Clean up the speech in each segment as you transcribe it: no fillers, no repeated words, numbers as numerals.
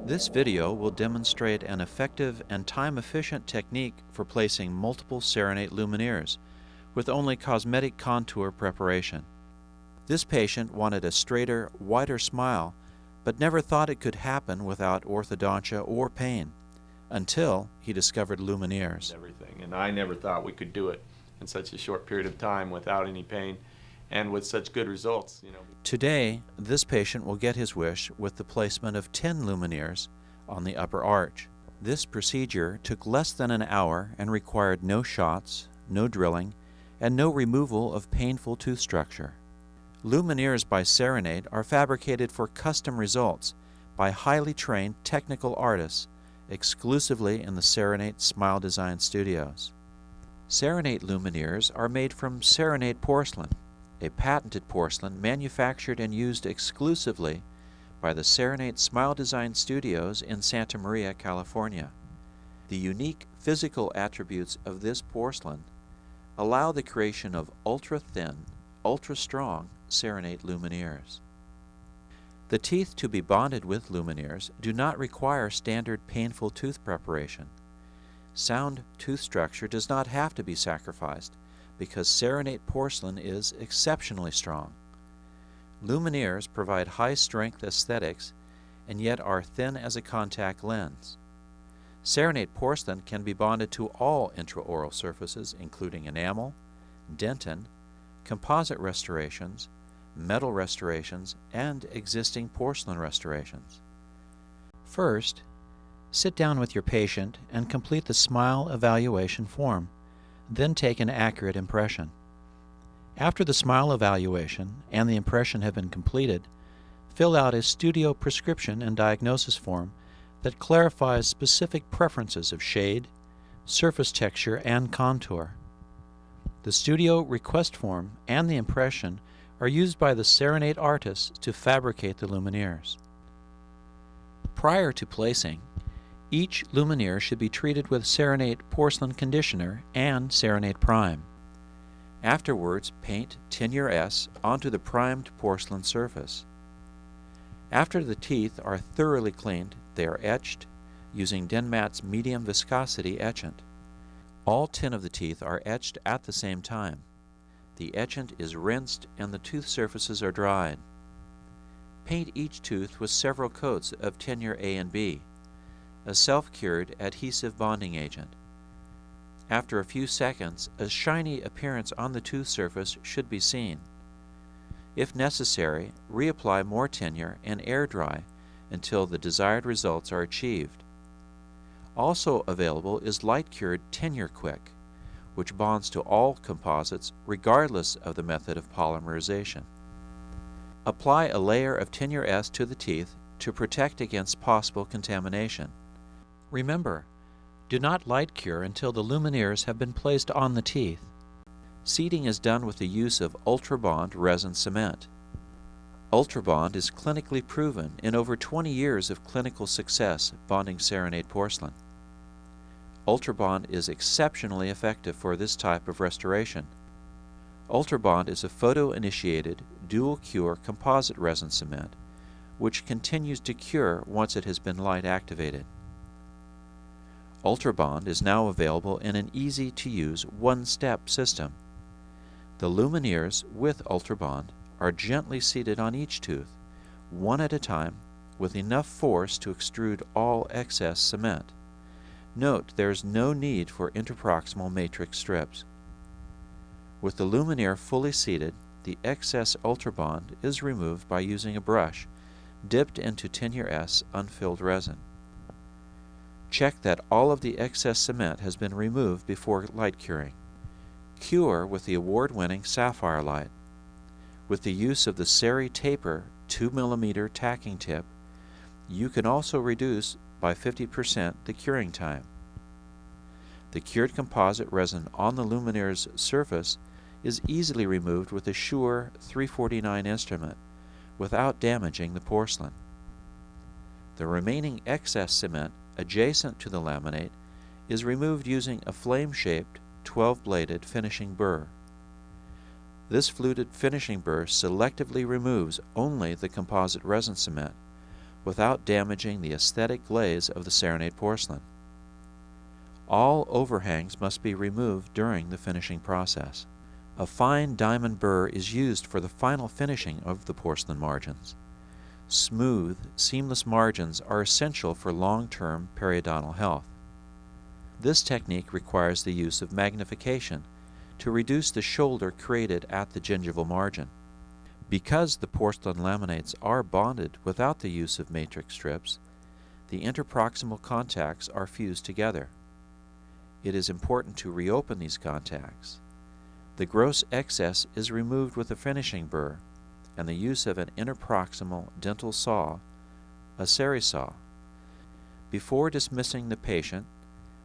This video will demonstrate an effective and time-efficient technique for placing multiple Cerinate lumineers with only cosmetic contour preparation. This patient wanted a straighter, wider smile, but never thought it could happen without orthodontia or pain, until he discovered lumineers. Everything, and I never thought we could do it in such a short period of time without any pain and with such good results. Today, this patient will get his wish with the placement of 10 lumineers on the upper arch. This procedure took less than an hour and required no shots, no drilling, and no removal of painful tooth structure. Lumineers by Cerinate are fabricated for custom results by highly trained technical artists exclusively in the Cerinate Smile Design Studios. Cerinate lumineers are made from Cerinate porcelain, a patented porcelain manufactured and used exclusively by the Cerinate Smile Design Studios in Santa Maria, California. The unique physical attributes of this porcelain allow the creation of ultra-thin, ultra-strong Cerinate lumineers. The teeth to be bonded with lumineers do not require standard painful tooth preparation. Sound tooth structure does not have to be sacrificed because Cerinate porcelain is exceptionally strong. Lumineers provide high-strength aesthetics and yet are thin as a contact lens. Cerinate porcelain can be bonded to all intraoral surfaces including enamel, dentin, composite restorations, metal restorations, and existing porcelain restorations. First, sit down with your patient and complete the smile evaluation form, then take an accurate impression. After the smile evaluation and the impression have been completed, fill out a studio prescription and diagnosis form that clarifies specific preferences of shade, surface texture, and contour. The studio request form and the impression are used by the Cerinate artists to fabricate the lumineers. Prior to placing, each lumineer should be treated with Cerinate Porcelain Conditioner and Cerinate Prime. Afterwards, paint Tenure S onto the primed porcelain surface. After the teeth are thoroughly cleaned, they are etched using Denmat's medium viscosity etchant. All 10 of the teeth are etched at the same time. The etchant is rinsed and the tooth surfaces are dried. Paint each tooth with several coats of Tenure A and B, a self-cured adhesive bonding agent. After a few seconds, a shiny appearance on the tooth surface should be seen. If necessary, reapply more Tenure and air dry until the desired results are achieved. Also available is light-cured Tenure Quik, which bonds to all composites regardless of the method of polymerization. Apply a layer of Tenure S to the teeth to protect against possible contamination. Remember, do not light cure until the lumineers have been placed on the teeth. Seating is done with the use of Ultrabond resin cement. Ultrabond is clinically proven in over 20 years of clinical success bonding Cerinate porcelain. Ultrabond is exceptionally effective for this type of restoration. Ultrabond is a photo-initiated, dual-cure composite resin cement, which continues to cure once it has been light-activated. Ultrabond is now available in an easy-to-use one-step system. The lumineers with Ultrabond are gently seated on each tooth, one at a time, with enough force to extrude all excess cement. Note there is no need for interproximal matrix strips. With the lumineer fully seated, the excess Ultrabond is removed by using a brush dipped into Tenure S unfilled resin. Check that all of the excess cement has been removed before light curing. Cure with the award-winning Sapphire Light. With the use of the Ceri Taper 2mm tacking tip, you can also reduce by 50% the curing time. The cured composite resin on the lumineer's surface is easily removed with a Shure 349 instrument without damaging the porcelain. The remaining excess cement adjacent to the laminate is removed using a flame-shaped 12-bladed finishing burr. This fluted finishing burr selectively removes only the composite resin cement without damaging the aesthetic glaze of the Cerinate porcelain. All overhangs must be removed during the finishing process. A fine diamond burr is used for the final finishing of the porcelain margins. Smooth, seamless margins are essential for long-term periodontal health. This technique requires the use of magnification to reduce the shoulder created at the gingival margin. Because the porcelain laminates are bonded without the use of matrix strips, the interproximal contacts are fused together. It is important to reopen these contacts. The gross excess is removed with a finishing burr and the use of an interproximal dental saw, a Cerisaw. Before dismissing the patient,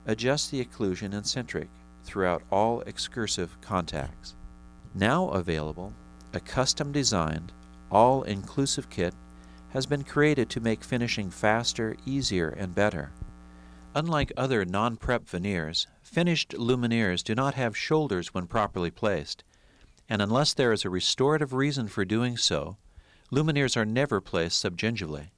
adjust the occlusion and centric throughout all excursive contacts. Now available, a custom-designed, all-inclusive kit has been created to make finishing faster, easier, and better. Unlike other non-prep veneers, finished lumineers do not have shoulders when properly placed, and unless there is a restorative reason for doing so, lumineers are never placed subgingivally.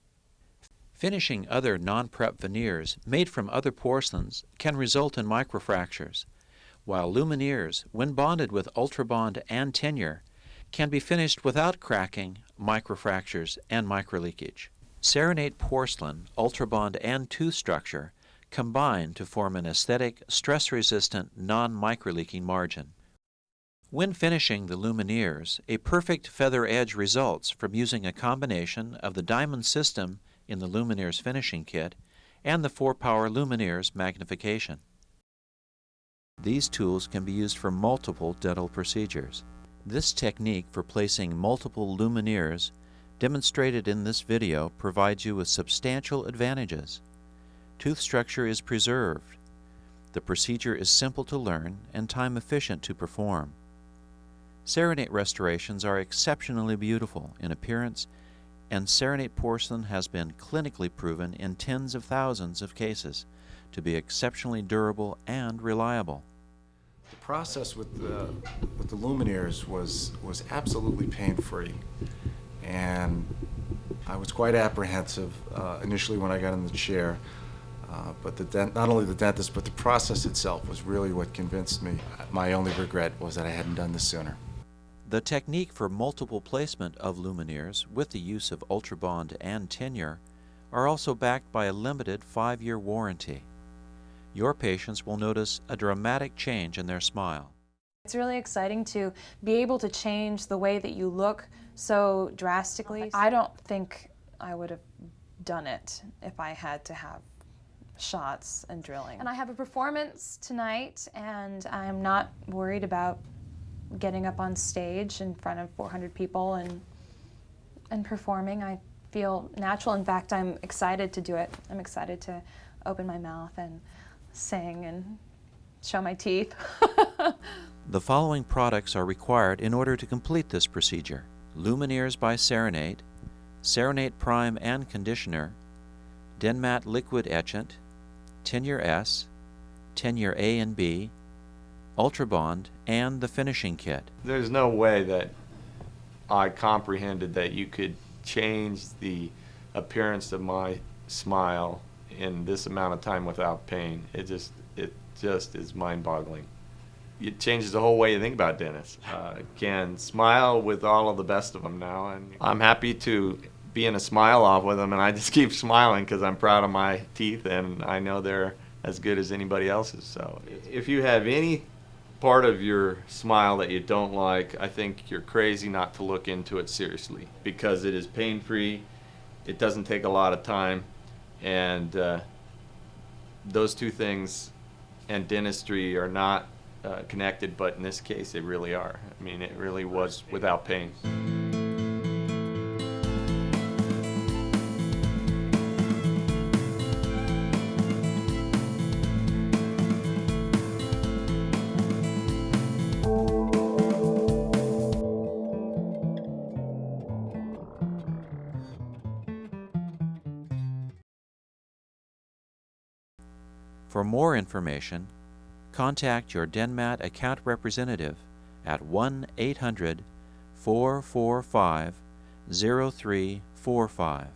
Finishing other non-prep veneers made from other porcelains can result in microfractures, while lumineers, when bonded with Ultrabond and Tenure, can be finished without cracking, microfractures, and microleakage. Cerinate porcelain, Ultrabond, and tooth structure combine to form an aesthetic, stress-resistant, non-microleaking margin. When finishing the lumineers, a perfect feather edge results from using a combination of the diamond system in the Lumineers-Finishing Kit and the 4-power Lumineers Magnification. These tools can be used for multiple dental procedures. This technique for placing multiple lumineers demonstrated in this video provides you with substantial advantages. Tooth structure is preserved. The procedure is simple to learn and time efficient to perform. Cerinate restorations are exceptionally beautiful in appearance, and Cerinate porcelain has been clinically proven in tens of thousands of cases to be exceptionally durable and reliable. The process with the lumineers was absolutely pain-free, and I was quite apprehensive initially when I got in the chair. But not only the dentist, but the process itself was really what convinced me. My only regret was that I hadn't done this sooner. The technique for multiple placement of lumineers with the use of Ultrabond and Tenure are also backed by a limited 5-year warranty. Your patients will notice a dramatic change in their smile. It's really exciting to be able to change the way that you look so drastically. I don't think I would have done it if I had to have shots and drilling. And I have a performance tonight, and I'm not worried about getting up on stage in front of 400 people and performing. I feel natural. In fact, I'm excited to do it. I'm excited to open my mouth and sing and show my teeth. The following products are required in order to complete this procedure: Lumineers by Cerinate, Cerinate Prime and Conditioner, Denmat Liquid Etchant, Tenure S, Tenure A and B, Ultrabond, and the Finishing Kit. There's no way that I comprehended that you could change the appearance of my smile in this amount of time without pain. It just is mind-boggling. It changes the whole way you think about dentists. Can smile with all of the best of them now, and I'm happy to be in a smile off with them, and I just keep smiling because I'm proud of my teeth and I know they're as good as anybody else's. So if you have any part of your smile that you don't like, I think you're crazy not to look into it seriously, because it is pain-free, it doesn't take a lot of time, and those two things and dentistry are not connected, but in this case they really are. I mean, it really was without pain. For more information, contact your Denmat account representative at 1-800-445-0345.